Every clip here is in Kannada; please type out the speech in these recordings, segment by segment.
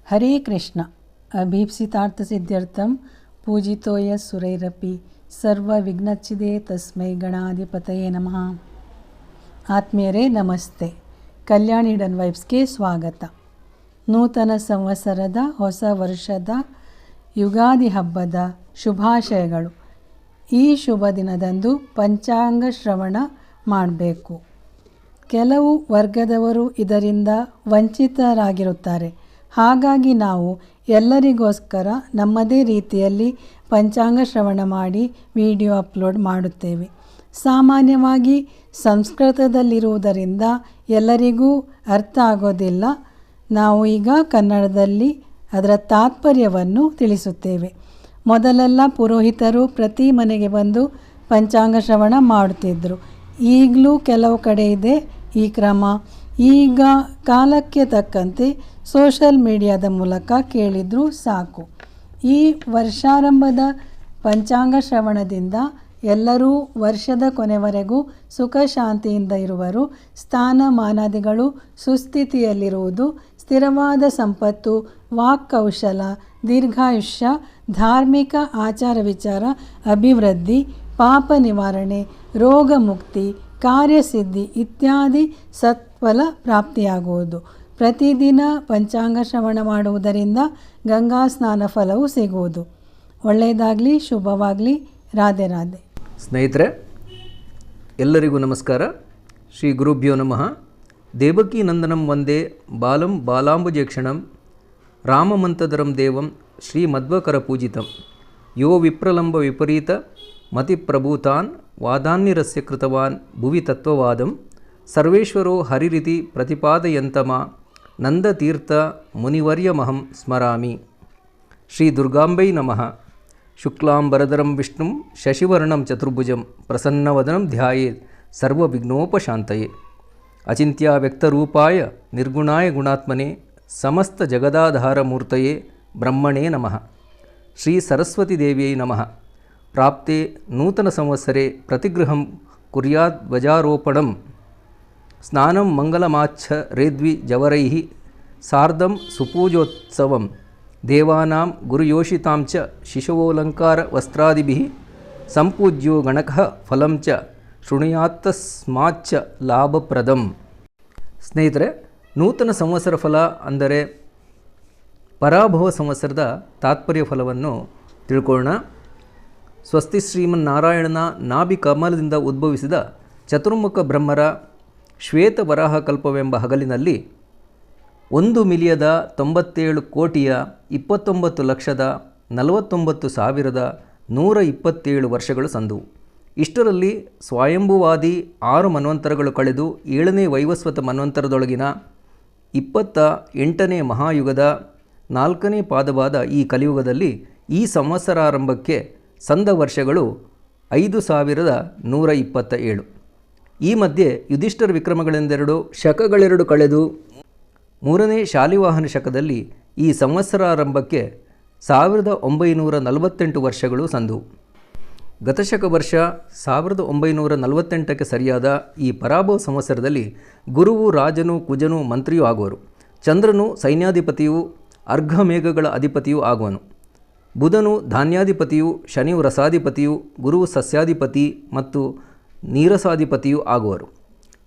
ಹರೇ ಕೃಷ್ಣ. ಅಭೀಪ್ಸಿತಾರ್ಥಸಿದ್ಧ್ಯರ್ಥಂ ಪೂಜಿತೋ ಯಃ ಸುರೈರಪಿ ಸರ್ವವಿಘ್ನಚ್ಛಿದೇ ತಸ್ಮೈ ಗಣಾಧಿಪತಯೇ ನಮಃ. ಆತ್ಮೀಯರೇ ನಮಸ್ತೆ. ಕಲ್ಯಾಣಿ ಹಿಡನ್ ವೈಬ್ಸ್ಗೆ ಸ್ವಾಗತ. ನೂತನ ಸಂವತ್ಸರದ ಹೊಸ ವರ್ಷದ ಯುಗಾದಿ ಹಬ್ಬದ ಶುಭಾಶಯಗಳು. ಈ ಶುಭ ದಿನದಂದು ಪಂಚಾಂಗ ಶ್ರವಣ ಮಾಡಬೇಕು. ಕೆಲವು ವರ್ಗದವರು ಇದರಿಂದ ವಂಚಿತರಾಗಿರುತ್ತಾರೆ. ಹಾಗಾಗಿ ನಾವು ಎಲ್ಲರಿಗೋಸ್ಕರ ನಮ್ಮದೇ ರೀತಿಯಲ್ಲಿ ಪಂಚಾಂಗ ಶ್ರವಣ ಮಾಡಿ ವಿಡಿಯೋ ಅಪ್ಲೋಡ್ ಮಾಡುತ್ತೇವೆ. ಸಾಮಾನ್ಯವಾಗಿ ಸಂಸ್ಕೃತದಲ್ಲಿರುವುದರಿಂದ ಎಲ್ಲರಿಗೂ ಅರ್ಥ ಆಗೋದಿಲ್ಲ. ನಾವು ಈಗ ಕನ್ನಡದಲ್ಲಿ ಅದರ ತಾತ್ಪರ್ಯವನ್ನು ತಿಳಿಸುತ್ತೇವೆ. ಮೊದಲೆಲ್ಲ ಪುರೋಹಿತರು ಪ್ರತಿ ಮನೆಗೆ ಬಂದು ಪಂಚಾಂಗ ಶ್ರವಣ ಮಾಡುತ್ತಿದ್ದರು. ಈಗಲೂ ಕೆಲವು ಕಡೆ ಇದೆ ಈ ಕ್ರಮ. ಈಗ ಕಾಲಕ್ಕೆ ತಕ್ಕಂತೆ ಸೋಷಲ್ ಮೀಡಿಯಾದ ಮೂಲಕ ಕೇಳಿದರೂ ಸಾಕು. ಈ ವರ್ಷಾರಂಭದ ಪಂಚಾಂಗ ಶ್ರವಣದಿಂದ ಎಲ್ಲರೂ ವರ್ಷದ ಕೊನೆವರೆಗೂ ಸುಖ ಶಾಂತಿಯಿಂದ ಇರುವರು. ಸ್ಥಾನಮಾನಾದಿಗಳು ಸುಸ್ಥಿತಿಯಲ್ಲಿರುವುದು, ಸ್ಥಿರವಾದ ಸಂಪತ್ತು, ವಾಕ್ಕೌಶಲ, ದೀರ್ಘಾಯುಷ್ಯ, ಧಾರ್ಮಿಕ ಆಚಾರ ವಿಚಾರ ಅಭಿವೃದ್ಧಿ, ಪಾಪ ನಿವಾರಣೆ, ರೋಗ ಮುಕ್ತಿ, ಕಾರ್ಯಸಿದ್ಧಿ ಇತ್ಯಾದಿ ಸತ್ಫಲ ಪ್ರಾಪ್ತಿಯಾಗುವುದು. ಪ್ರತಿದಿನ ಪಂಚಾಂಗ ಶ್ರವಣ ಮಾಡುವುದರಿಂದ ಗಂಗಾ ಸ್ನಾನ ಫಲವು ಸಿಗುವುದು. ಒಳ್ಳೆಯದಾಗಲಿ, ಶುಭವಾಗಲಿ. ರಾಧೆ ರಾಧೆ. ಸ್ನೇಹಿತರೆ, ಎಲ್ಲರಿಗೂ ನಮಸ್ಕಾರ. ಶ್ರೀ ಗುರುಭ್ಯೋ ನಮಃ. ದೇವಕೀ ನಂದನಂ ವಂದೇ ಬಾಲಂ ಬಾಲಾಂಬುಜೇಕ್ಷಣಂ ರಾಮಮಂತಧರಂ ದೇವಂ ಶ್ರೀ ಮಧ್ವಕರ ಪೂಜಿತಂ ಯೋ ವಿಪ್ರಲಂಬ ವಿಪರೀತ ಮತಿಪ್ರಭೂತಾನ್ ವಾದಾನ್ನಿರಸ್ಯ ಕೃತವಾನ್ ಭುವಿ ತತ್ವವಾದಂ ಸರ್ವೇಶ್ವರೋ ಹರಿರಿತಿ ಪ್ರತಿಪಾದಯಂತಮ ನಂದತೀರ್ಥ ಮುನಿವರ್ಯಮಹಂ ಸ್ಮರಾಮಿ. ಶ್ರೀ ದುರ್ಗಾಂಬೈ ನಮಃ. ಶುಕ್ಲಾಂಬರಧರಂ ವಿಷ್ಣುಂ ಶಶಿವರ್ಣಂ ಚತುರ್ಭುಜಂ ಪ್ರಸನ್ನವದನಂ ಧ್ಯಾಯೇತ್ ಸರ್ವವಿಘ್ನೋಪಶಾಂತಯೇ. ಅಚಿಂತ್ಯ ವ್ಯಕ್ತರೂಪಾಯ ನಿರ್ಗುಣಾಯ ಗುಣಾತ್ಮನೆ ಸಮಸ್ತ ಜಗದಾಧಾರಮೂರ್ತಯೇ ಬ್ರಹ್ಮಣೇ ನಮಃ. ಶ್ರೀ ಸರಸ್ವತಿ ದೇವಿಯೈ ನಮಃ. ಪ್ರಾಪ್ತೆ ನೂತನ ಸಂವತ್ಸರೆ ಪ್ರತಿಗೃಹಂ ಕುರ್ಯಾತ್ ಧ್ವಜಾರೋಪಣಂ ಸ್ನಾನಂ ಮಂಗಲಮಾಚ್ಛರೇದ್ವಿ ಜವರೈಃ ಸಾರ್ಧಂ ಸುಪೂಜೋತ್ಸವಂ ದೇವಾನಾಂ ಗುರುಯೋಷಿತಾಂಚ ಶಿಶವೋಲಂಕಾರ ವಸ್ತ್ರಾದಿಭಿಃ ಸಂಪೂಜ್ಯೋ ಗಣಕಃ ಫಲಂ ಚ ಶೃಣುಯಾತ್ತಸ್ಮಾಚ್ಚ ಲಾಭಪ್ರದಂ. ಸ್ನೇಹಿತರೆ, ನೂತನ ಸಂವತ್ಸರ ಫಲ ಅಂದರೆ ಪರಾಭವ ಸಂವತ್ಸರದ ತಾತ್ಪರ್ಯ ಫಲವನ್ನು ತಿಳ್ಕೊಳ್ಳೋಣ. ಸ್ವಸ್ತಿ ಶ್ರೀಮನ್ನಾರಾಯಣನ ನಾಭಿ ಕಮಲದಿಂದ ಉದ್ಭವಿಸಿದ ಚತುರ್ಮುಖ ಬ್ರಹ್ಮರ ಶ್ವೇತ ವರಾಹ ಕಲ್ಪವೆಂಬ ಹಗಲಿನಲ್ಲಿ 1,29,49,49,127 ವರ್ಷಗಳು ಸಂದುವು. ಇಷ್ಟರಲ್ಲಿ ಸ್ವಯಂಭುವಾದಿ 6 ಮನ್ವಂತರಗಳು ಕಳೆದು 7ನೇ ವೈವಸ್ವತ ಮನ್ವಂತರದೊಳಗಿನ 28ನೇ ಮಹಾಯುಗದ 4ನೇ ಪಾದವಾದ ಈ ಕಲಿಯುಗದಲ್ಲಿ ಈ ಸಂವತ್ಸರಾರಂಭಕ್ಕೆ ಸಂದ ವರ್ಷಗಳು 5,127. ಈ ಮಧ್ಯೆ ಯುಧಿಷ್ಠಿರ ವಿಕ್ರಮಗಳೆಂದೆರಡು ಶಕಗಳೆರಡು ಕಳೆದು 3ನೇ ಶಾಲಿವಾಹನ ಶಕದಲ್ಲಿ ಈ ಸಂವತ್ಸರಾರಂಭಕ್ಕೆ 1948 ವರ್ಷಗಳು ಸಂದುವು. ಗತಶಕ ವರ್ಷ 1948ಕ್ಕೆ ಸರಿಯಾದ ಈ ಪರಾಭವ ಸಂವತ್ಸರದಲ್ಲಿ ಗುರುವು ರಾಜನು, ಕುಜನು ಮಂತ್ರಿಯೂ ಆಗುವರು. ಚಂದ್ರನು ಸೈನ್ಯಾಧಿಪತಿಯು, ಅರ್ಘಮೇಘಗಳ ಅಧಿಪತಿಯೂ ಆಗುವನು. ಬುಧನು ಧಾನ್ಯಾಧಿಪತಿಯು, ಶನಿಯು ರಸಾಧಿಪತಿಯು, ಗುರುವು ಸಸ್ಯಾಧಿಪತಿ ಮತ್ತು ನೀರಸಾಧಿಪತಿಯೂ ಆಗುವರು.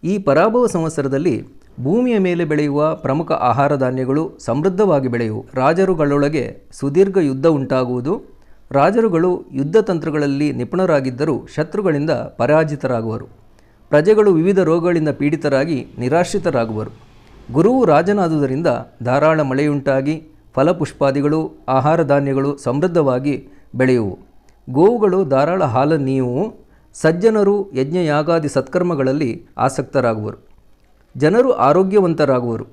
ಈ ಪರಾಭವ ಸಂವತ್ಸರದಲ್ಲಿ ಭೂಮಿಯ ಮೇಲೆ ಬೆಳೆಯುವ ಪ್ರಮುಖ ಆಹಾರ ಧಾನ್ಯಗಳು ಸಮೃದ್ಧವಾಗಿ ಬೆಳೆಯುವು. ರಾಜರುಗಳೊಳಗೆ ಸುದೀರ್ಘ ಯುದ್ಧ ಉಂಟಾಗುವುದು. ರಾಜರುಗಳು ಯುದ್ಧ ತಂತ್ರಗಳಲ್ಲಿ ನಿಪುಣರಾಗಿದ್ದರೂ ಶತ್ರುಗಳಿಂದ ಪರಾಜಿತರಾಗುವರು. ಪ್ರಜೆಗಳು ವಿವಿಧ ರೋಗಗಳಿಂದ ಪೀಡಿತರಾಗಿ ನಿರಾಶ್ರಿತರಾಗುವರು. ಗುರುವು ರಾಜನಾದುದರಿಂದ ಧಾರಾಳ ಮಳೆಯುಂಟಾಗಿ ಫಲಪುಷ್ಪಾದಿಗಳು, ಆಹಾರ ಧಾನ್ಯಗಳು ಸಮೃದ್ಧವಾಗಿ ಬೆಳೆಯುವು. ಗೋವುಗಳು ಧಾರಾಳ ಹಾಲನ್ನೀಯುವು. ಸಜ್ಜನರು ಯಜ್ಞಯಾಗಾದಿ ಸತ್ಕರ್ಮಗಳಲ್ಲಿ ಆಸಕ್ತರಾಗುವರು. ಜನರು ಆರೋಗ್ಯವಂತರಾಗುವರು.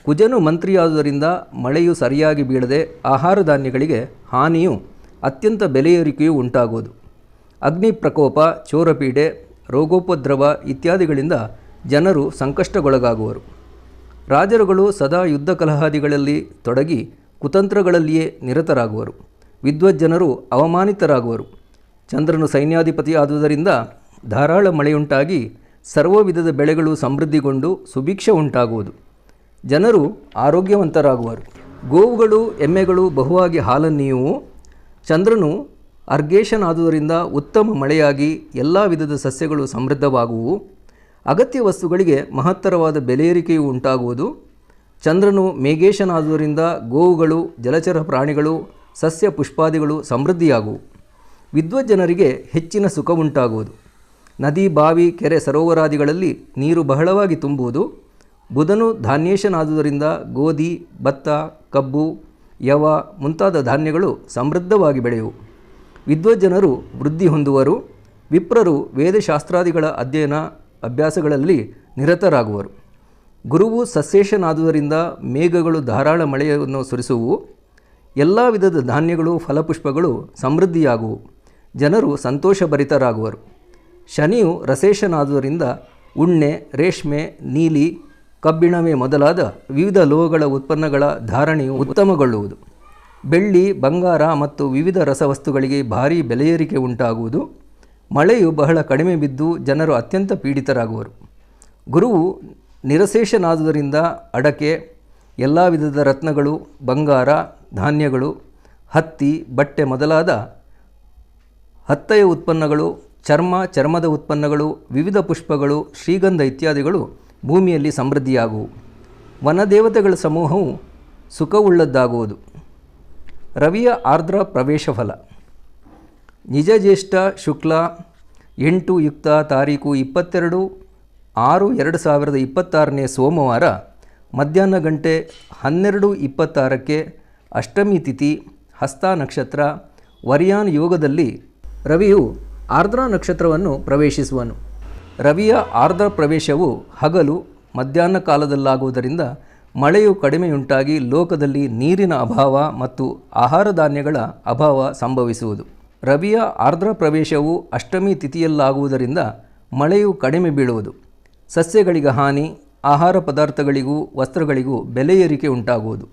ಕುಜನು ಮಂತ್ರಿಯಾದುದರಿಂದ ಮಳೆಯು ಸರಿಯಾಗಿ ಬೀಳದೆ ಆಹಾರ ಧಾನ್ಯಗಳಿಗೆ ಹಾನಿಯು, ಅತ್ಯಂತ ಬೆಲೆಯೇರಿಕೆಯೂ ಉಂಟಾಗುವುದು. ಅಗ್ನಿ ಪ್ರಕೋಪ, ಚೋರಪೀಡೆ, ರೋಗೋಪದ್ರವ ಇತ್ಯಾದಿಗಳಿಂದ ಜನರು ಸಂಕಷ್ಟಗೊಳಗಾಗುವರು. ರಾಜರುಗಳು ಸದಾ ಯುದ್ಧ ಕಲಹಾದಿಗಳಲ್ಲಿ ತೊಡಗಿ ಕುತಂತ್ರಗಳಲ್ಲಿಯೇ ನಿರತರಾಗುವರು. ವಿದ್ವಜ್ಜನರು ಅವಮಾನಿತರಾಗುವರು. ಚಂದ್ರನು ಸೈನ್ಯಾಧಿಪತಿ ಆದುದರಿಂದ ಧಾರಾಳ ಮಳೆಯುಂಟಾಗಿ ಸರ್ವ ವಿಧದ ಬೆಳೆಗಳು ಸಮೃದ್ಧಿಗೊಂಡು ಸುಭಿಕ್ಷ ಉಂಟಾಗುವುದು. ಜನರು ಆರೋಗ್ಯವಂತರಾಗುವರು. ಗೋವುಗಳು ಎಮ್ಮೆಗಳು ಬಹುವಾಗಿ ಹಾಲನ್ನೀಯುವು. ಚಂದ್ರನು ಅರ್ಗೇಶನಾದುದರಿಂದ ಉತ್ತಮ ಮಳೆಯಾಗಿ ಎಲ್ಲ ವಿಧದ ಸಸ್ಯಗಳು ಸಮೃದ್ಧವಾಗುವು. ಅಗತ್ಯ ವಸ್ತುಗಳಿಗೆ ಮಹತ್ತರವಾದ ಬೆಲೆಯೇರಿಕೆಯು ಉಂಟಾಗುವುದು. ಚಂದ್ರನು ಮೇಘೇಶನಾದುದರಿಂದ ಗೋವುಗಳು, ಜಲಚರ ಪ್ರಾಣಿಗಳು, ಸಸ್ಯ ಪುಷ್ಪಾದಿಗಳು ಸಮೃದ್ಧಿಯಾಗುವು. ವಿದ್ವಜ್ಜನರಿಗೆ ಹೆಚ್ಚಿನ ಸುಖವುಂಟಾಗುವುದು. ನದಿ, ಬಾವಿ, ಕೆರೆ, ಸರೋವರಾದಿಗಳಲ್ಲಿ ನೀರು ಬಹಳವಾಗಿ ತುಂಬುವುದು. ಬುಧನು ಧಾನ್ಯೇಶನಾದುದರಿಂದ ಗೋಧಿ, ಭತ್ತ, ಕಬ್ಬು, ಯವ ಮುಂತಾದ ಧಾನ್ಯಗಳು ಸಮೃದ್ಧವಾಗಿ ಬೆಳೆಯುವು. ವಿದ್ವಜ್ಜನರು ವೃದ್ಧಿ ಹೊಂದುವರು. ವಿಪ್ರರು ವೇದಶಾಸ್ತ್ರಾದಿಗಳ ಅಭ್ಯಾಸಗಳಲ್ಲಿ ನಿರತರಾಗುವರು. ಗುರುವು ಸಸ್ಯೇಶನಾದುದರಿಂದ ಮೇಘಗಳು ಧಾರಾಳ ಮಳೆಯನ್ನು ಸುರಿಸುವು. ಎಲ್ಲ ವಿಧದ ಧಾನ್ಯಗಳು, ಫಲಪುಷ್ಪಗಳು ಸಮೃದ್ಧಿಯಾಗುವು. ಜನರು ಸಂತೋಷಭರಿತರಾಗುವರು. ಶನಿಯು ರಸೇಶನಾದುದರಿಂದ ಉಣ್ಣೆ, ರೇಷ್ಮೆ, ನೀಲಿ, ಕಬ್ಬಿಣವೇ ಮೊದಲಾದ ವಿವಿಧ ಲೋಹಗಳ ಉತ್ಪನ್ನಗಳ ಧಾರಣೆಯು ಉತ್ತಮಗೊಳ್ಳುವುದು. ಬೆಳ್ಳಿ, ಬಂಗಾರ ಮತ್ತು ವಿವಿಧ ರಸವಸ್ತುಗಳಿಗೆ ಭಾರೀ ಬೆಲೆಯೇರಿಕೆ ಉಂಟಾಗುವುದು. ಮಳೆಯು ಬಹಳ ಕಡಿಮೆ ಬಿದ್ದು ಜನರು ಅತ್ಯಂತ ಪೀಡಿತರಾಗುವರು. ಗುರುವು ನಿರಶೇಷನಾದುದರಿಂದ ಅಡಕೆ, ಎಲ್ಲ ವಿಧದ ರತ್ನಗಳು, ಬಂಗಾರ, ಧಾನ್ಯಗಳು, ಹತ್ತಿ, ಬಟ್ಟೆ ಮೊದಲಾದ ಹತ್ತೆಯ ಉತ್ಪನ್ನಗಳು, ಚರ್ಮದ ಉತ್ಪನ್ನಗಳು, ವಿವಿಧ ಪುಷ್ಪಗಳು, ಶ್ರೀಗಂಧ ಇತ್ಯಾದಿಗಳು ಭೂಮಿಯಲ್ಲಿ ಸಮೃದ್ಧಿಯಾಗುವು. ವನದೇವತೆಗಳ ಸಮೂಹವು ಸುಖವುಳ್ಳದ್ದಾಗುವುದು. ರವಿಯ ಆರ್ದ್ರ ಪ್ರವೇಶ ಫಲ. ನಿಜ ಜ್ಯೇಷ್ಠ ಶುಕ್ಲ 8 ಯುಕ್ತ ತಾರೀಕು 22/6/2026 ಸೋಮವಾರ ಮಧ್ಯಾಹ್ನ ಗಂಟೆ 12:26 ಅಷ್ಟಮಿ ತಿಥಿ, ಹಸ್ತ ನಕ್ಷತ್ರ, ವರ್ಯಾನ್ ಯೋಗದಲ್ಲಿ ರವಿಯು ಆರ್ದ್ರ ನಕ್ಷತ್ರವನ್ನು ಪ್ರವೇಶಿಸುವನು. ರವಿಯ ಆರ್ದ್ರ ಪ್ರವೇಶವು ಹಗಲು ಮಧ್ಯಾಹ್ನ ಕಾಲದಲ್ಲಾಗುವುದರಿಂದ ಮಳೆಯು ಕಡಿಮೆಯುಂಟಾಗಿ ಲೋಕದಲ್ಲಿ ನೀರಿನ ಅಭಾವ ಮತ್ತು ಆಹಾರ ಧಾನ್ಯಗಳ ಅಭಾವ ಸಂಭವಿಸುವುದು. ರವಿಯ ಆರ್ದ್ರ ಪ್ರವೇಶವು ಅಷ್ಟಮಿ ತಿಥಿಯಲ್ಲಾಗುವುದರಿಂದ ಮಳೆಯು ಕಡಿಮೆ ಬೀಳುವುದು. ಸಸ್ಯಗಳಿಗೆ ಹಾನಿ, ಆಹಾರ ಪದಾರ್ಥಗಳಿಗೂ ವಸ್ತ್ರಗಳಿಗೂ ಬೆಲೆ ಏರಿಕೆ ಉಂಟಾಗುವುದು.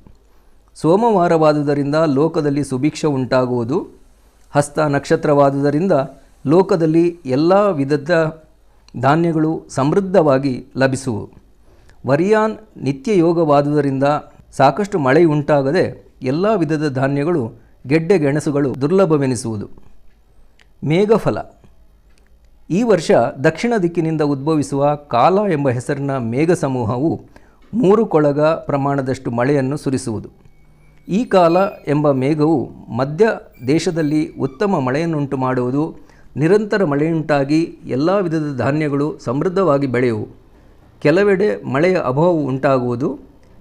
ಸೋಮವಾರವಾದುದರಿಂದ ಲೋಕದಲ್ಲಿ ಸುಭಿಕ್ಷ ಉಂಟಾಗುವುದು. ಹಸ್ತ ನಕ್ಷತ್ರವಾದುದರಿಂದ ಲೋಕದಲ್ಲಿ ಎಲ್ಲ ವಿಧದ ಧಾನ್ಯಗಳು ಸಮೃದ್ಧವಾಗಿ ಲಭಿಸುವು. ವರ್ಯಾನ್ ನಿತ್ಯ ಯೋಗವಾದುದರಿಂದ ಸಾಕಷ್ಟು ಮಳೆಯುಂಟಾಗದೆ ಎಲ್ಲ ವಿಧದ ಧಾನ್ಯಗಳು, ಗೆಡ್ಡೆ ಗೆಣಸುಗಳು ದುರ್ಲಭವೆನಿಸುವುದು. ಮೇಘಫಲ. ಈ ವರ್ಷ ದಕ್ಷಿಣ ದಿಕ್ಕಿನಿಂದ ಉದ್ಭವಿಸುವ ಕಾಲ ಎಂಬ ಹೆಸರಿನ ಮೇಘ ಸಮೂಹವು 3 ಕೊಳಗ ಪ್ರಮಾಣದಷ್ಟು ಮಳೆಯನ್ನು ಸುರಿಸುವುದು. ಈ ಕಾಲ ಎಂಬ ಮೇಘವು ಮಧ್ಯ ದೇಶದಲ್ಲಿ ಉತ್ತಮ ಮಳೆಯನ್ನುಂಟು ಮಾಡುವುದು. ನಿರಂತರ ಮಳೆಯುಂಟಾಗಿ ಎಲ್ಲ ವಿಧದ ಧಾನ್ಯಗಳು ಸಮೃದ್ಧವಾಗಿ ಬೆಳೆಯುವು. ಕೆಲವೆಡೆ ಮಳೆಯ ಅಭಾವವು ಉಂಟಾಗುವುದು.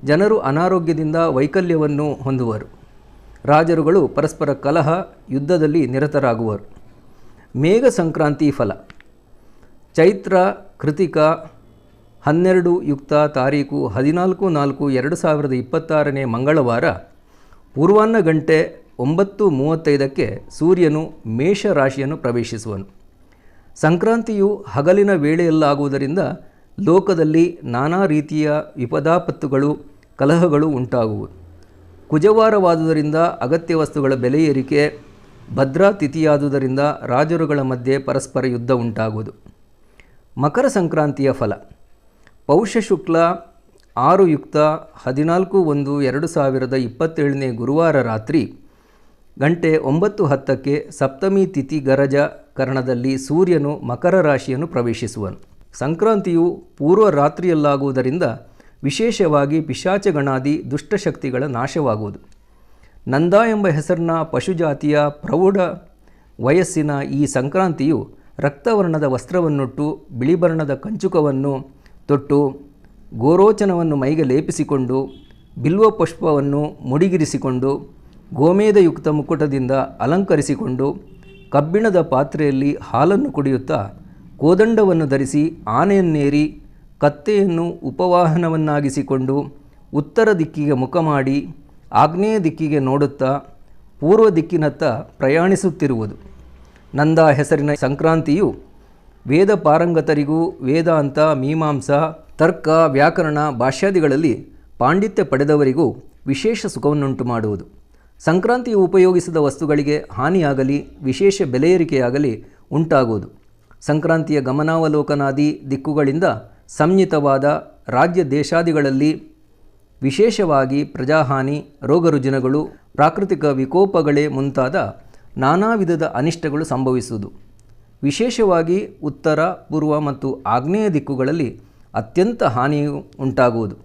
ಜನರು ಅನಾರೋಗ್ಯದಿಂದ ವೈಕಲ್ಯವನ್ನು ಹೊಂದುವರು. ರಾಜರುಗಳು ಪರಸ್ಪರ ಕಲಹ, ಯುದ್ಧದಲ್ಲಿ ನಿರತರಾಗುವರು. ಮೇಘ ಸಂಕ್ರಾಂತಿ ಫಲ. ಚೈತ್ರ ಕೃತಿಕ 12 ಯುಕ್ತ ತಾರೀಕು 14/4/2026 ಮಂಗಳವಾರ ಪೂರ್ವಾಹ್ನ ಗಂಟೆ 9:35 ಸೂರ್ಯನು ಮೇಷ ರಾಶಿಯನ್ನು ಪ್ರವೇಶಿಸುವನು. ಸಂಕ್ರಾಂತಿಯು ಹಗಲಿನ ವೇಳೆಯಲ್ಲಾಗುವುದರಿಂದ ಲೋಕದಲ್ಲಿ ನಾನಾ ರೀತಿಯ ವಿಪದಾಪತ್ತುಗಳು, ಕಲಹಗಳು ಉಂಟಾಗುವು. ಕುಜವಾರವಾದುದರಿಂದ ಅಗತ್ಯ ವಸ್ತುಗಳ ಬೆಲೆ ಏರಿಕೆ, ಭದ್ರಾ ತಿಥಿಯಾದುದರಿಂದ ರಾಜರುಗಳ ಮಧ್ಯೆ ಪರಸ್ಪರ ಯುದ್ಧ ಉಂಟಾಗುವುದು. ಮಕರ ಸಂಕ್ರಾಂತಿಯ ಫಲ. ಪೌಷ ಶುಕ್ಲ 6 ಯುಕ್ತ 14/1/2027 ಗುರುವಾರ ರಾತ್ರಿ ಗಂಟೆ 9:10 ಸಪ್ತಮಿ ತಿಥಿ ಗರಜ ಕರಣದಲ್ಲಿ ಸೂರ್ಯನು ಮಕರ ರಾಶಿಯನ್ನು ಪ್ರವೇಶಿಸುವನು. ಸಂಕ್ರಾಂತಿಯು ಪೂರ್ವ ರಾತ್ರಿಯಲ್ಲಾಗುವುದರಿಂದ ವಿಶೇಷವಾಗಿ ಪಿಶಾಚಗಣಾದಿ ದುಷ್ಟಶಕ್ತಿಗಳ ನಾಶವಾಗುವುದು. ನಂದ ಎಂಬ ಹೆಸರಿನ ಪಶುಜಾತಿಯ ಪ್ರೌಢ ವಯಸ್ಸಿನ ಈ ಸಂಕ್ರಾಂತಿಯು ರಕ್ತವರ್ಣದ ವಸ್ತ್ರವನ್ನುಟ್ಟು, ಬಿಳಿ ಬಣ್ಣದ ಕಂಚುಕವನ್ನು ತೊಟ್ಟು, ಗೋರೋಚನವನ್ನು ಮೈಗೆ ಲೇಪಿಸಿಕೊಂಡು, ಬಿಲ್ವ ಪುಷ್ಪವನ್ನು ಮುಡಿಗಿರಿಸಿಕೊಂಡು, ಗೋಮೇಧಯುಕ್ತ ಮುಕುಟದಿಂದ ಅಲಂಕರಿಸಿಕೊಂಡು, ಕಬ್ಬಿಣದ ಪಾತ್ರೆಯಲ್ಲಿ ಹಾಲನ್ನು ಕುಡಿಯುತ್ತಾ, ಕೋದಂಡವನ್ನು ಧರಿಸಿ, ಆನೆಯನ್ನೇರಿ, ಕತ್ತೆಯನ್ನು ಉಪವಾಹನವನ್ನಾಗಿಸಿಕೊಂಡು, ಉತ್ತರ ದಿಕ್ಕಿಗೆ ಮುಖ ಮಾಡಿ, ಆಗ್ನೇಯ ದಿಕ್ಕಿಗೆ ನೋಡುತ್ತಾ, ಪೂರ್ವ ದಿಕ್ಕಿನತ್ತ ಪ್ರಯಾಣಿಸುತ್ತಿರುವುದು. ನಂದ ಹೆಸರಿನ ಸಂಕ್ರಾಂತಿಯು ವೇದ ಪಾರಂಗತರಿಗೂ ವೇದಾಂತ, ಮೀಮಾಂಸಾ, ತರ್ಕ, ವ್ಯಾಕರಣ, ಭಾಷ್ಯಾದಿಗಳಲ್ಲಿ ಪಾಂಡಿತ್ಯ ಪಡೆದವರಿಗೂ ವಿಶೇಷ ಸುಖವನ್ನುಂಟು ಮಾಡುವುದು. ಸಂಕ್ರಾಂತಿಯು ಉಪಯೋಗಿಸಿದ ವಸ್ತುಗಳಿಗೆ ಹಾನಿಯಾಗಲಿ ವಿಶೇಷ ಬೆಲೆಯೇರಿಕೆಯಾಗಲಿ ಉಂಟಾಗುವುದು. ಸಂಕ್ರಾಂತಿಯ ಗಮನಾವಲೋಕನಾದಿ ದಿಕ್ಕುಗಳಿಂದ ಸಂಹಿತವಾದ ರಾಜ್ಯ ದೇಶಾದಿಗಳಲ್ಲಿ ವಿಶೇಷವಾಗಿ ಪ್ರಜಾಹಾನಿ, ರೋಗರುಜಿನಗಳು, ಪ್ರಾಕೃತಿಕ ವಿಕೋಪಗಳೇ ಮುಂತಾದ ನಾನಾ ವಿಧದ ಅನಿಷ್ಟಗಳು ಸಂಭವಿಸುವುದು. ವಿಶೇಷವಾಗಿ ಉತ್ತರ, ಪೂರ್ವ ಮತ್ತು ಆಗ್ನೇಯ ದಿಕ್ಕುಗಳಲ್ಲಿ ಅತ್ಯಂತ ಹಾನಿಯು ಉಂಟಾಗುವುದು.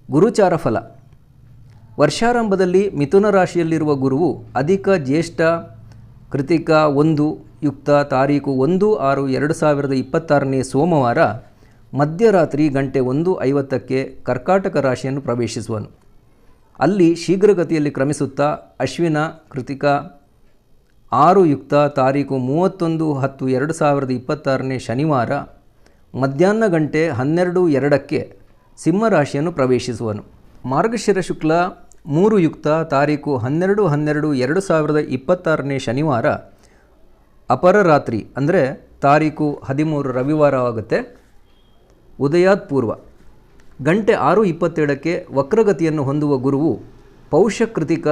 ಗುರುಚಾರ ಫಲ. ವರ್ಷಾರಂಭದಲ್ಲಿ ಮಿಥುನ ರಾಶಿಯಲ್ಲಿರುವ ಗುರುವು ಅಧಿಕ ಜ್ಯೇಷ್ಠ ಕೃತಿಕ 1 ಯುಕ್ತ ತಾರೀಕು 1/6/2026 ಸೋಮವಾರ ಮಧ್ಯರಾತ್ರಿ ಗಂಟೆ 1:50ಕ್ಕೆ ಕರ್ಕಾಟಕ ರಾಶಿಯನ್ನು ಪ್ರವೇಶಿಸುವನು. ಅಲ್ಲಿ ಶೀಘ್ರಗತಿಯಲ್ಲಿ ಕ್ರಮಿಸುತ್ತಾ ಅಶ್ವಿನ ಕೃತಿಕ 6 ಯುಕ್ತ ತಾರೀಕು 31/10/2026 ಶನಿವಾರ ಮಧ್ಯಾಹ್ನ ಗಂಟೆ 12:02ಕ್ಕೆ ಸಿಂಹರಾಶಿಯನ್ನು ಪ್ರವೇಶಿಸುವನು. ಮಾರ್ಗಶಿರ ಶುಕ್ಲ 3 ಯುಕ್ತ ತಾರೀಕು 12/12/2026 ಶನಿವಾರ ಅಪರರಾತ್ರಿ ಅಂದರೆ ತಾರೀಕು 13 ರವಿವಾರ ಆಗುತ್ತೆ, ಉದಯಾತ್ ಪೂರ್ವ ಗಂಟೆ 6:27ಕ್ಕೆ ವಕ್ರಗತಿಯನ್ನು ಹೊಂದುವ ಗುರುವು ಪೌಷ ಕೃತಿಕ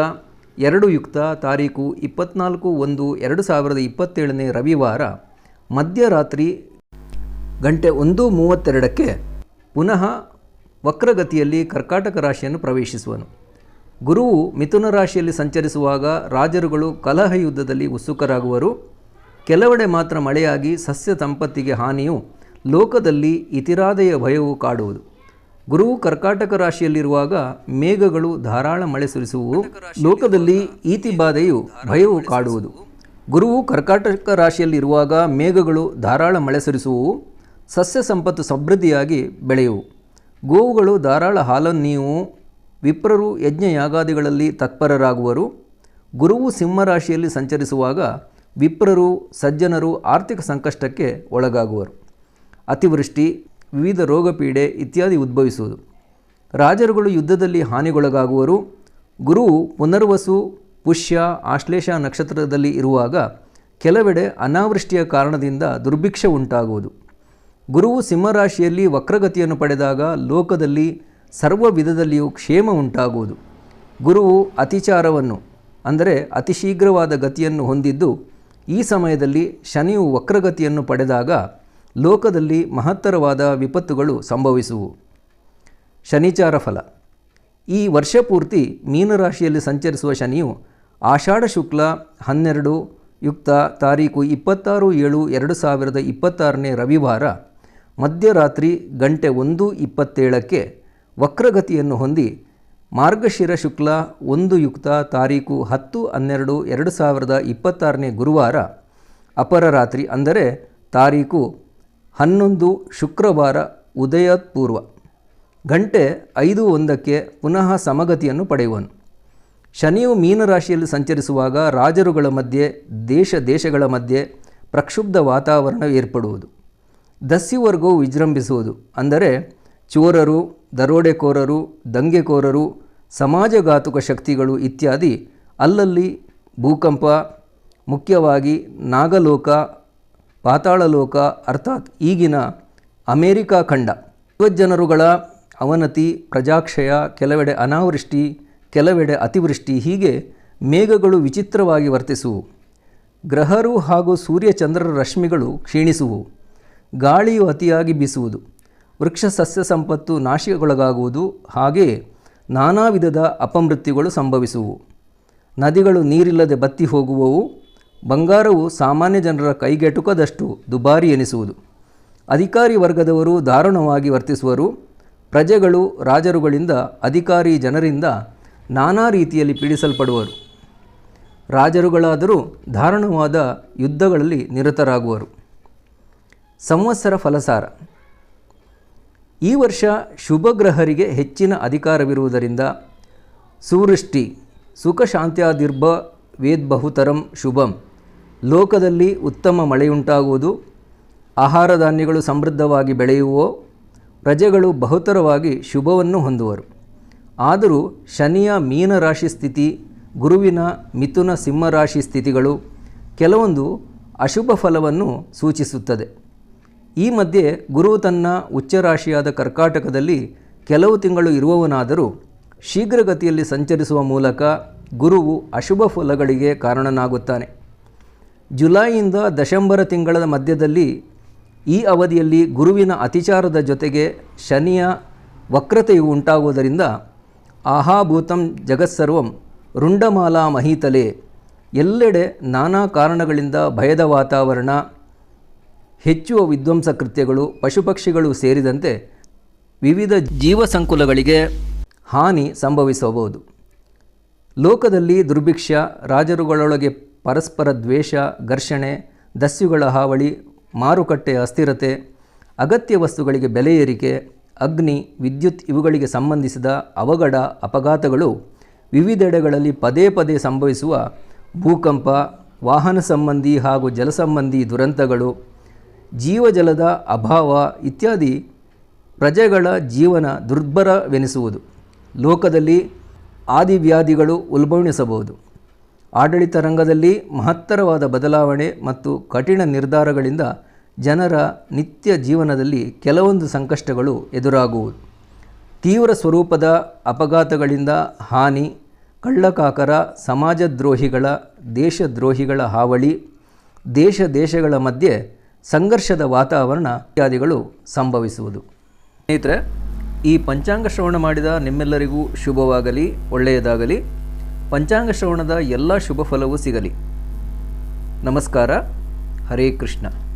2 ಯುಕ್ತ ತಾರೀಕು 24/1/2027 ರವಿವಾರ ಮಧ್ಯರಾತ್ರಿ ಗಂಟೆ 1:32ಕ್ಕೆ ಪುನಃ ವಕ್ರಗತಿಯಲ್ಲಿ ಕರ್ಕಾಟಕ ರಾಶಿಯನ್ನು ಪ್ರವೇಶಿಸುವನು. ಗುರುವು ಮಿಥುನ ರಾಶಿಯಲ್ಲಿ ಸಂಚರಿಸುವಾಗ ರಾಜರುಗಳು ಕಲಹ ಯುದ್ಧದಲ್ಲಿ ಉತ್ಸುಕರಾಗುವರು. ಕೆಲವೆಡೆ ಮಾತ್ರ ಮಳೆಯಾಗಿ ಸಸ್ಯ ಸಂಪತ್ತಿಗೆ ಹಾನಿಯು, ಲೋಕದಲ್ಲಿ ಇತಿರಾದೆಯ ಭಯವು ಕಾಡುವುದು. ಗುರುವು ಕರ್ಕಾಟಕ ರಾಶಿಯಲ್ಲಿರುವಾಗ ಮೇಘಗಳು ಧಾರಾಳ ಮಳೆ ಸುರಿಸುವು. ಲೋಕದಲ್ಲಿ ಈತಿ ಬಾಧೆಯು ಭಯವು ಕಾಡುವುದು. ಗುರುವು ಕರ್ಕಾಟಕ ರಾಶಿಯಲ್ಲಿರುವಾಗ ಮೇಘಗಳು ಧಾರಾಳ ಮಳೆ ಸುರಿಸುವು. ಸಸ್ಯ ಸಂಪತ್ತು ಸಮೃದ್ಧಿಯಾಗಿ ಬೆಳೆಯುವು. ಗೋವುಗಳು ಧಾರಾಳ ಹಾಲನ್ನೀಯುವು. ವಿಪ್ರರು ಯಜ್ಞಯಾಗಾದಿಗಳಲ್ಲಿ ತತ್ಪರರಾಗುವರು. ಗುರುವು ಸಿಂಹರಾಶಿಯಲ್ಲಿ ಸಂಚರಿಸುವಾಗ ವಿಪ್ರರು, ಸಜ್ಜನರು ಆರ್ಥಿಕ ಸಂಕಷ್ಟಕ್ಕೆ ಒಳಗಾಗುವರು. ಅತಿವೃಷ್ಟಿ, ವಿವಿಧ ರೋಗಪೀಡೆ ಇತ್ಯಾದಿ ಉದ್ಭವಿಸುವುದು. ರಾಜರುಗಳು ಯುದ್ಧದಲ್ಲಿ ಹಾನಿಗೊಳಗಾಗುವರು. ಗುರುವು ಪುನರ್ವಸು, ಪುಷ್ಯ, ಆಶ್ಲೇಷ ನಕ್ಷತ್ರದಲ್ಲಿ ಇರುವಾಗ ಕೆಲವೆಡೆ ಅನಾವೃಷ್ಟಿಯ ಕಾರಣದಿಂದ ದುರ್ಭಿಕ್ಷ ಉಂಟಾಗುವುದು. ಗುರುವು ಸಿಂಹರಾಶಿಯಲ್ಲಿ ವಕ್ರಗತಿಯನ್ನು ಪಡೆದಾಗ ಲೋಕದಲ್ಲಿ ಸರ್ವ ವಿಧದಲ್ಲಿಯೂ ಕ್ಷೇಮ ಉಂಟಾಗುವುದು. ಗುರುವು ಅತಿಚಾರವನ್ನು ಅಂದರೆ ಅತಿ ಶೀಘ್ರವಾದ ಗತಿಯನ್ನು ಹೊಂದಿದ್ದು, ಈ ಸಮಯದಲ್ಲಿ ಶನಿಯು ವಕ್ರಗತಿಯನ್ನು ಪಡೆದಾಗ ಲೋಕದಲ್ಲಿ ಮಹತ್ತರವಾದ ವಿಪತ್ತುಗಳು ಸಂಭವಿಸುವು. ಶನಿಚಾರ ಫಲ. ಈ ವರ್ಷಪೂರ್ತಿ ಮೀನರಾಶಿಯಲ್ಲಿ ಸಂಚರಿಸುವ ಶನಿಯು ಆಷಾಢ ಶುಕ್ಲ 12 ಯುಕ್ತ ತಾರೀಕು 26/7/2026 ರವಿವಾರ ಮಧ್ಯರಾತ್ರಿ ಗಂಟೆ 1:27ಕ್ಕೆ ವಕ್ರಗತಿಯನ್ನು ಹೊಂದಿ ಮಾರ್ಗಶಿರ ಶುಕ್ಲ 1 ಯುಕ್ತ ತಾರೀಕು 10/12/2026 ಗುರುವಾರ ಅಪರರಾತ್ರಿ ಅಂದರೆ ತಾರೀಕು 11 ಶುಕ್ರವಾರ ಉದಯಾತ್ ಪೂರ್ವ ಗಂಟೆ 5:01ಕ್ಕೆ ಪುನಃ ಸಮಗತಿಯನ್ನು ಪಡೆಯುವನು. ಶನಿಯು ಮೀನರಾಶಿಯಲ್ಲಿ ಸಂಚರಿಸುವಾಗ ರಾಜರುಗಳ ಮಧ್ಯೆ, ದೇಶಗಳ ಮಧ್ಯೆ ಪ್ರಕ್ಷುಬ್ಧ ವಾತಾವರಣ ಏರ್ಪಡುವುದು. ದಸ್ಯುವರ್ಗವು ವಿಜೃಂಭಿಸುವುದು. ಅಂದರೆ ಚೋರರು, ದರೋಡೆಕೋರರು, ದಂಗೆಕೋರರು, ಸಮಾಜಘಾತುಕ ಶಕ್ತಿಗಳು ಇತ್ಯಾದಿ ಅಲ್ಲಲ್ಲಿ ಭೂಕಂಪ, ಮುಖ್ಯವಾಗಿ ನಾಗಲೋಕ, ಪಾತಾಳಲೋಕ ಅರ್ಥಾತ್ ಈಗಿನ ಅಮೇರಿಕಾ ಖಂಡ, ಯುವಜನರುಗಳ ಅವನತಿ, ಪ್ರಜಾಕ್ಷಯ, ಕೆಲವೆಡೆ ಅನಾವೃಷ್ಟಿ, ಕೆಲವೆಡೆ ಅತಿವೃಷ್ಟಿ, ಹೀಗೆ ಮೇಘಗಳು ವಿಚಿತ್ರವಾಗಿ ವರ್ತಿಸುವು. ಗ್ರಹರು ಹಾಗೂ ಸೂರ್ಯಚಂದ್ರರ ರಶ್ಮಿಗಳು ಕ್ಷೀಣಿಸುವು. ಗಾಳಿಯು ಅತಿಯಾಗಿ ಬೀಸುವುದು. ವೃಕ್ಷ ಸಸ್ಯ ಸಂಪತ್ತು ನಾಶಗೊಳಗಾಗುವುದು. ಹಾಗೆಯೇ ನಾನಾ ವಿಧದ ಅಪಮೃತ್ಯುಗಳು ಸಂಭವಿಸುವು. ನದಿಗಳು ನೀರಿಲ್ಲದೆ ಬತ್ತಿ ಹೋಗುವವು. ಬಂಗಾರವು ಸಾಮಾನ್ಯ ಜನರ ಕೈಗೆಟುಕದಷ್ಟು ದುಬಾರಿ ಎನಿಸುವುದು. ಅಧಿಕಾರಿ ವರ್ಗದವರು ದಾರುಣವಾಗಿ ವರ್ತಿಸುವರು. ಪ್ರಜೆಗಳು ರಾಜರುಗಳಿಂದ, ಅಧಿಕಾರಿ ಜನರಿಂದ ನಾನಾ ರೀತಿಯಲ್ಲಿ ಪೀಡಿಸಲ್ಪಡುವರು. ರಾಜರುಗಳಾದರೂ ದಾರುಣವಾದ ಯುದ್ಧಗಳಲ್ಲಿ ನಿರತರಾಗುವರು. ಸಂವತ್ಸರ ಫಲಸಾರ. ಈ ವರ್ಷ ಶುಭಗ್ರಹರಿಗೆ ಹೆಚ್ಚಿನ ಅಧಿಕಾರವಿರುವುದರಿಂದ ಸುವೃಷ್ಟಿ, ಸುಖ ಶಾಂತ್ಯಾದಿರ್ಭ ವೇದ್ಬಹುತರಂ ಶುಭಂ, ಲೋಕದಲ್ಲಿ ಉತ್ತಮ ಮಳೆಯುಂಟಾಗುವುದು. ಆಹಾರ ಧಾನ್ಯಗಳು ಸಮೃದ್ಧವಾಗಿ ಬೆಳೆಯುವೋ. ಪ್ರಜೆಗಳು ಬಹುತರವಾಗಿ ಶುಭವನ್ನು ಹೊಂದುವರು. ಆದರೂ ಶನಿಯ ಮೀನರಾಶಿ ಸ್ಥಿತಿ, ಗುರುವಿನ ಮಿಥುನ ಸಿಂಹರಾಶಿ ಸ್ಥಿತಿಗಳು ಕೆಲವೊಂದು ಅಶುಭ ಫಲವನ್ನು ಸೂಚಿಸುತ್ತದೆ. ಈ ಮಧ್ಯೆ ಗುರು ತನ್ನ ಉಚ್ಚರಾಶಿಯಾದ ಕರ್ಕಾಟಕದಲ್ಲಿ ಕೆಲವು ತಿಂಗಳು ಇರುವವನಾದರೂ ಶೀಘ್ರಗತಿಯಲ್ಲಿ ಸಂಚರಿಸುವ ಮೂಲಕ ಗುರುವು ಅಶುಭ ಫಲಗಳಿಗೆ ಕಾರಣನಾಗುತ್ತಾನೆ. ಜುಲೈಯಿಂದ ದಶಂಬರ ತಿಂಗಳ ಮಧ್ಯದಲ್ಲಿ ಈ ಅವಧಿಯಲ್ಲಿ ಗುರುವಿನ ಅತಿಚಾರದ ಜೊತೆಗೆ ಶನಿಯ ವಕ್ರತೆಯು ಉಂಟಾಗುವುದರಿಂದ ಆಹಾಭೂತಂ ಜಗತ್ಸರ್ವಂ ರುಂಡಮಾಲಾ ಮಹೀತಲೆ, ಎಲ್ಲೆಡೆ ನಾನಾ ಕಾರಣಗಳಿಂದ ಭಯದ ವಾತಾವರಣ, ಹೆಚ್ಚುವ ವಿಧ್ವಂಸ ಕೃತ್ಯಗಳು, ಪಶುಪಕ್ಷಿಗಳು ಸೇರಿದಂತೆ ವಿವಿಧ ಜೀವಸಂಕುಲಗಳಿಗೆ ಹಾನಿ ಸಂಭವಿಸಬಹುದು. ಲೋಕದಲ್ಲಿ ದುರ್ಭಿಕ್ಷ, ರಾಜರುಗಳೊಳಗೆ ಪರಸ್ಪರ ದ್ವೇಷ, ಘರ್ಷಣೆ, ದಸ್ಯುಗಳ ಹಾವಳಿ, ಮಾರುಕಟ್ಟೆಯ ಅಸ್ಥಿರತೆ, ಅಗತ್ಯ ವಸ್ತುಗಳಿಗೆ ಬೆಲೆ ಏರಿಕೆ, ಅಗ್ನಿ, ವಿದ್ಯುತ್ ಇವುಗಳಿಗೆ ಸಂಬಂಧಿಸಿದ ಅವಘಡ, ಅಪಘಾತಗಳು, ವಿವಿಧೆಡೆಗಳಲ್ಲಿ ಪದೇ ಪದೇ ಸಂಭವಿಸುವ ಭೂಕಂಪ, ವಾಹನ ಸಂಬಂಧಿ ಹಾಗೂ ಜಲ ಸಂಬಂಧಿ ದುರಂತಗಳು, ಜೀವಜಲದ ಅಭಾವ ಇತ್ಯಾದಿ ಪ್ರಜೆಗಳ ಜೀವನ ದುರ್ಭರವೆನಿಸುವುದು. ಲೋಕದಲ್ಲಿ ಆದಿವ್ಯಾಧಿಗಳು ಉಲ್ಬಣಿಸಬಹುದು. ಆಡಳಿತ ರಂಗದಲ್ಲಿ ಮಹತ್ತರವಾದ ಬದಲಾವಣೆ ಮತ್ತು ಕಠಿಣ ನಿರ್ಧಾರಗಳಿಂದ ಜನರ ನಿತ್ಯ ಜೀವನದಲ್ಲಿ ಕೆಲವೊಂದು ಸಂಕಷ್ಟಗಳು ಎದುರಾಗುವುದು. ತೀವ್ರ ಸ್ವರೂಪದ ಅಪಘಾತಗಳಿಂದ ಹಾನಿ, ಕಳ್ಳಕಾಕರ, ಸಮಾಜದ್ರೋಹಿಗಳ, ದೇಶದ್ರೋಹಿಗಳ ಹಾವಳಿ, ದೇಶಗಳ ಮಧ್ಯೆ ಸಂಘರ್ಷದ ವಾತಾವರಣ ಇತ್ಯಾದಿಗಳು ಸಂಭವಿಸುವುದು. ಸ್ನೇಹಿತರೆ, ಈ ಪಂಚಾಂಗ ಶ್ರವಣ ಮಾಡಿದ ನಿಮ್ಮೆಲ್ಲರಿಗೂ ಶುಭವಾಗಲಿ, ಒಳ್ಳೆಯದಾಗಲಿ. ಪಂಚಾಂಗ ಶ್ರವಣದ ಎಲ್ಲ ಶುಭ ಫಲವೂ ಸಿಗಲಿ. ನಮಸ್ಕಾರ. ಹರೇ ಕೃಷ್ಣ.